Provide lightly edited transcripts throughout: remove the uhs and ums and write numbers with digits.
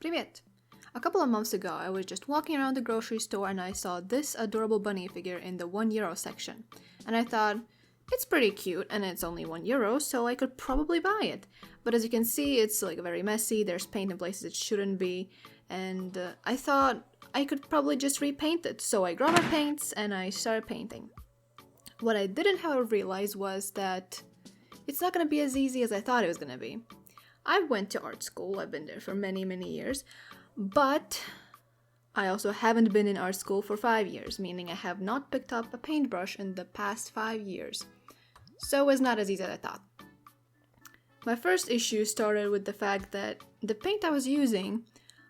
Привет! A couple of months ago, I was just walking around the grocery store and I saw this adorable bunny figure in the €1 section. And I thought, it's pretty cute and it's only €1, so I could probably buy it. But as you can see, it's like very messy, there's paint in places it shouldn't be, and I thought I could probably just repaint it. So I grabbed my paints and I started painting. What I didn't, however, realize was that it's not gonna be as easy as I thought it was gonna be. I went to art school, I've been there for many years, but I also haven't been in art school for 5 years, meaning I have not picked up a paintbrush in the past 5 years. So it's not as easy as I thought. My first issue started with the fact that the paint I was using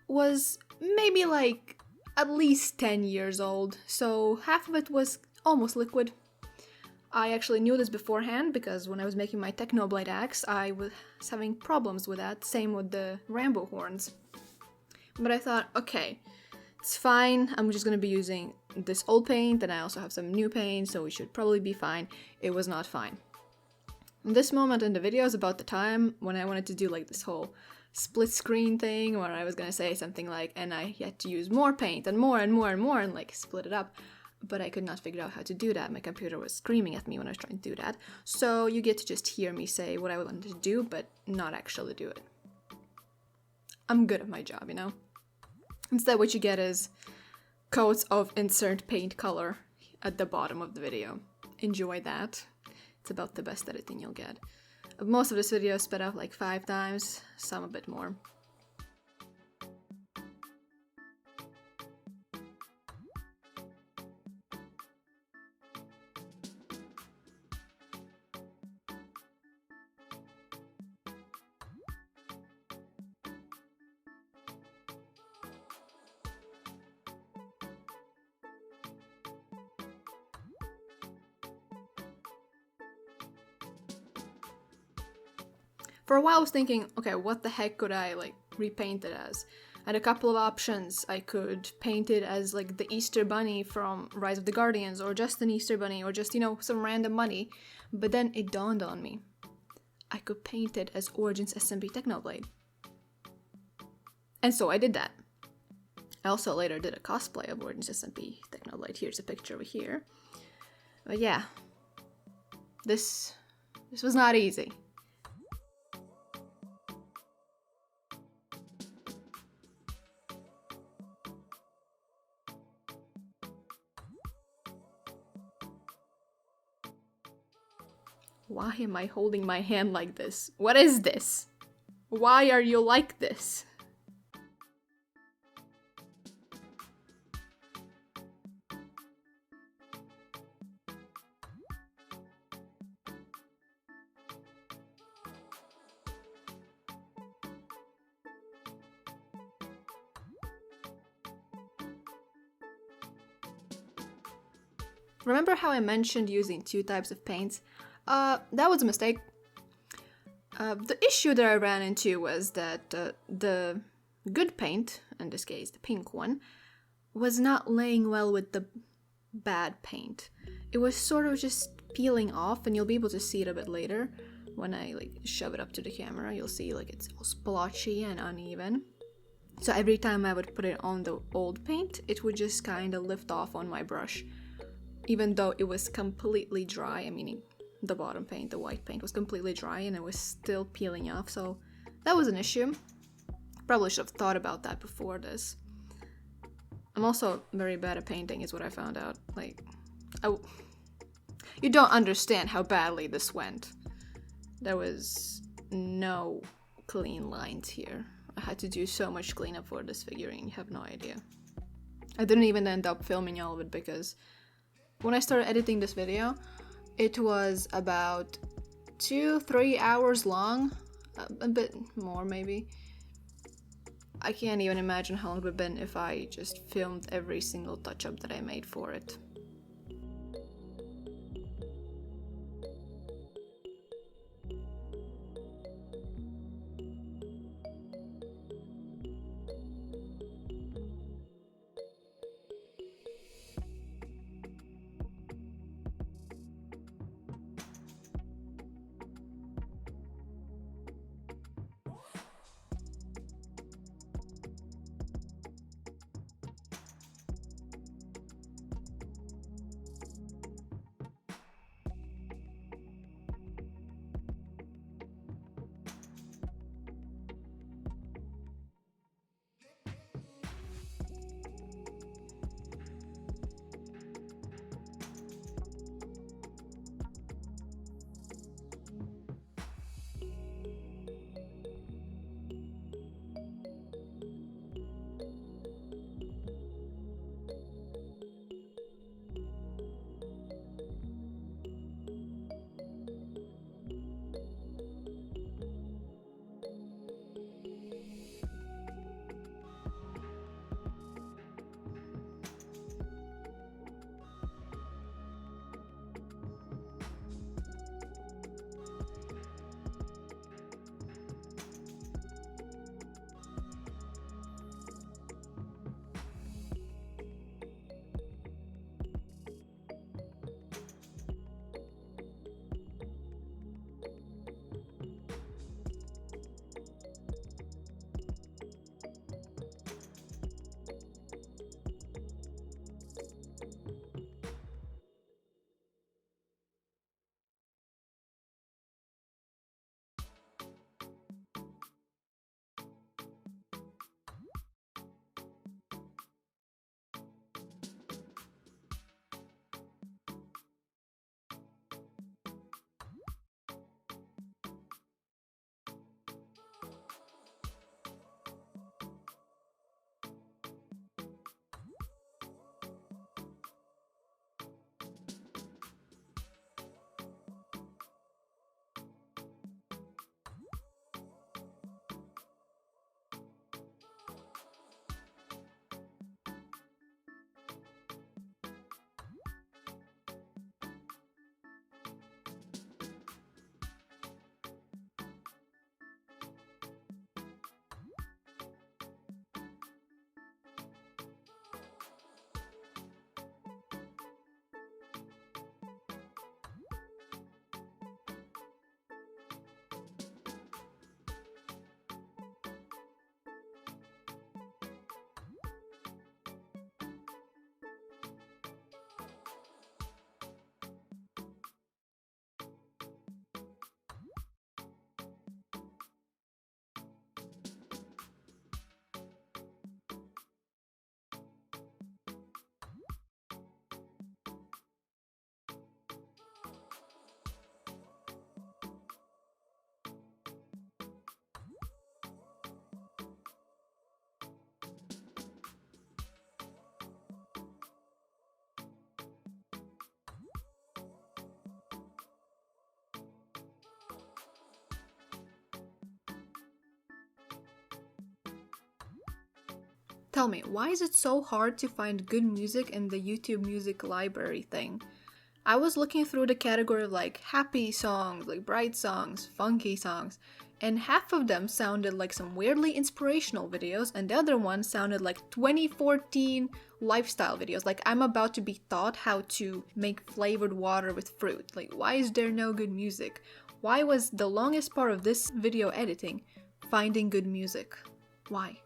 was maybe like at least 10 years old, so half of it was almost liquid. I actually knew this beforehand because when I was making my Technoblade axe, I was having problems with that, same with the Rambo horns. But I thought, okay, it's fine, I'm just gonna be using this old paint, and I also have some new paint, so we should probably be fine. It was not fine. This moment in the video is about the time when I wanted to do like this whole split screen thing, where I was gonna say something like, and I had to use more paint and more and like split it up. But I could not figure out how to do that. My computer was screaming at me when I was trying to do that. So you get to just hear me say what I wanted to do, but not actually do it. I'm good at my job, you know? Instead, what you get is coats of insert paint color at the bottom of the video. Enjoy that. It's about the best editing you'll get. Most of this video is sped up like 5 times, some a bit more. For a while I was thinking, okay, what the heck could I like repaint it as? I had a couple of options. I could paint it as like the Easter Bunny from Rise of the Guardians, or just an Easter Bunny, or just, you know, some random bunny. But then it dawned on me. I could paint it as Origins SMP Technoblade. And so I did that. I also later did a cosplay of Origins SMP Technoblade. Here's a picture over here. But yeah, this was not easy. Why am I holding my hand like this? What is this? Why are you like this? Remember how I mentioned using 2 types of paints? That was a mistake. The issue that I ran into was that the good paint, in this case the pink one, was not laying well with the bad paint. It was sort of just peeling off, and you'll be able to see it a bit later. When I like shove it up to the camera, you'll see like it's all splotchy and uneven. So every time I would put it on the old paint, it would just kind of lift off on my brush. Even though it was completely dry, meaning the bottom paint, the white paint, was completely dry and it was still peeling off, so that was an issue. Probably should have thought about that before this. I'm also very bad at painting, is what I found out. Like, you don't understand how badly this went. There was no clean lines here. I had to do so much cleanup for this figurine, you have no idea. I didn't even end up filming all of it because when I started editing this video, it was about 2-3 hours long, a bit more maybe. I can't even imagine how long it would have been if I just filmed every single touch-up that I made for it. Tell me, why is it so hard to find good music in the YouTube music library thing? I was looking through the category of like happy songs, like bright songs, funky songs, and half of them sounded like some weirdly inspirational videos, and the other one sounded like 2014 lifestyle videos. Like I'm about to be taught how to make flavored water with fruit. Like, why is there no good music? Why was the longest part of this video editing finding good music? Why?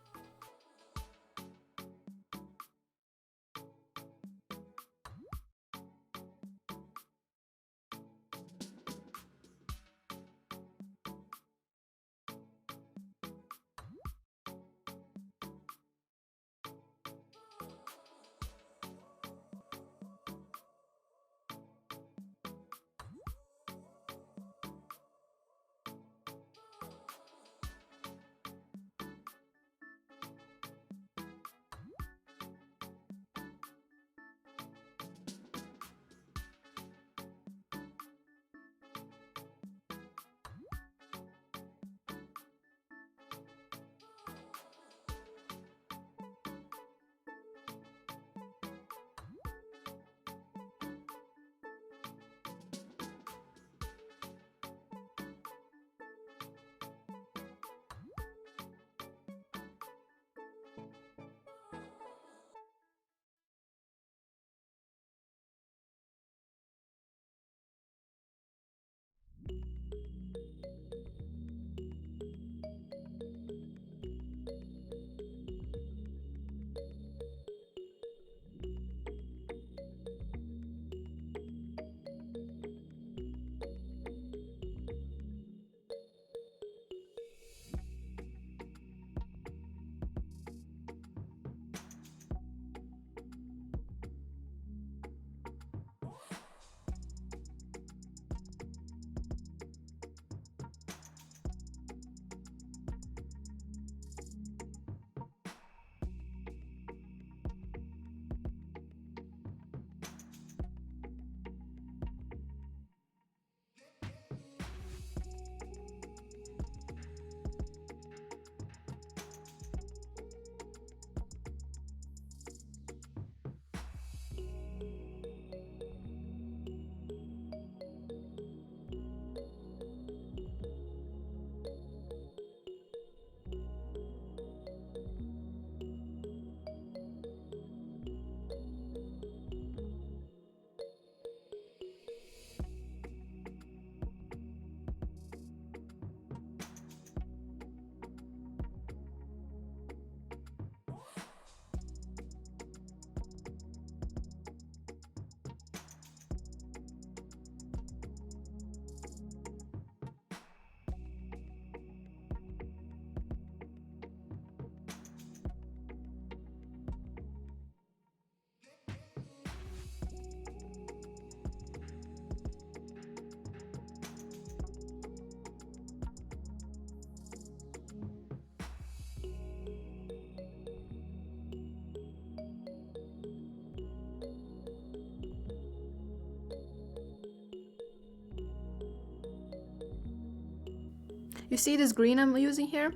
You see this green I'm using here?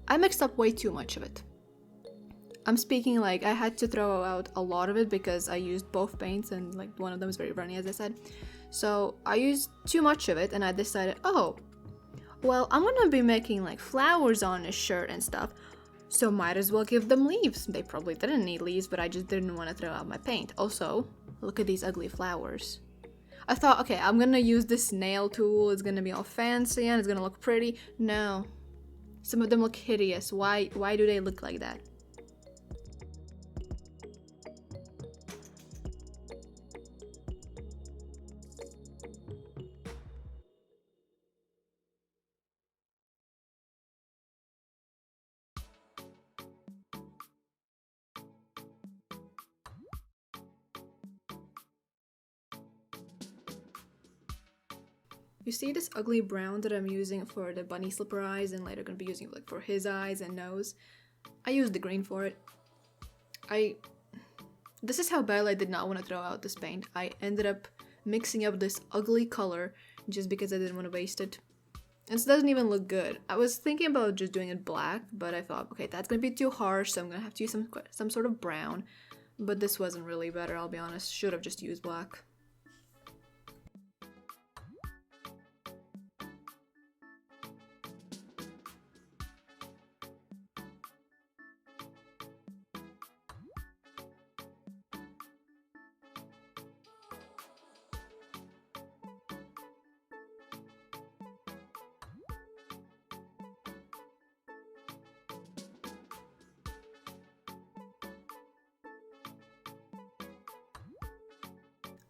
I mixed up way too much of it. I'm speaking like I had to throw out a lot of it because I used both paints and like one of them is very runny, as I said. So I used too much of it and I decided, oh, well, I'm gonna be making like flowers on a shirt and stuff, so might as well give them leaves. They probably didn't need leaves, but I just didn't want to throw out my paint. Also, look at these ugly flowers. I thought, okay, I'm gonna use this nail tool, it's gonna be all fancy and it's gonna look pretty. No. Some of them look hideous. Why do they look like that? You see this ugly brown that I'm using for the bunny slipper eyes and later gonna be using it like for his eyes and nose? I used the green for it. This is how badly I did not want to throw out this paint. I ended up mixing up this ugly color just because I didn't want to waste it. It doesn't even look good. I was thinking about just doing it black, but I thought, okay, that's gonna be too harsh, so I'm gonna have to use some sort of brown. But this wasn't really better, I'll be honest. Should have just used black.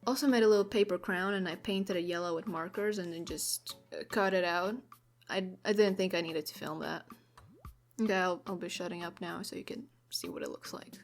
Also made a little paper crown and I painted it yellow with markers and then just cut it out. I didn't think I needed to film that. Okay, I'll be shutting up now so you can see what it looks like.